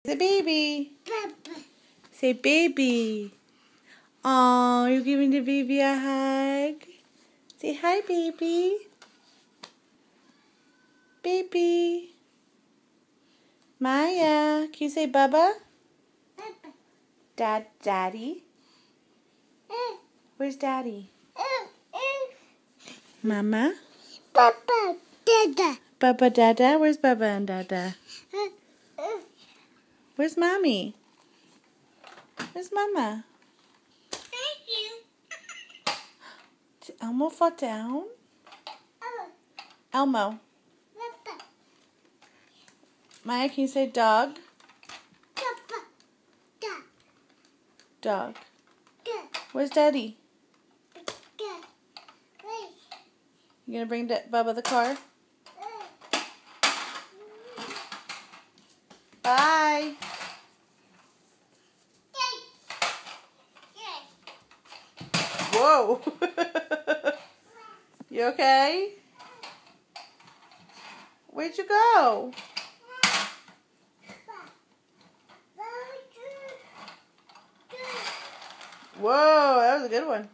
Say baby. Papa. Say baby. Oh, you're giving the baby a hug. Say hi, baby. Baby. Maya, can you say Bubba? Papa. Daddy. Where's Daddy? Mama. Papa. Dada. Bubba, Dada. Where's Bubba and Dada? Where's Mommy? Where's Mama? Thank you. Did Elmo fall down? Oh. Elmo. Papa. Maya, can you say dog? Papa. Da. Dog. Da. Where's Daddy? Da. Wait. You gonna bring Bubba the car? Bye. Whoa. You okay? Where'd you go? Whoa, that was a good one.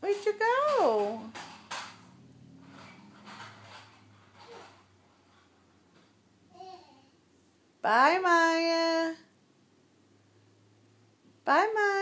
Where'd you go? Bye, Maya. Bye, Maya.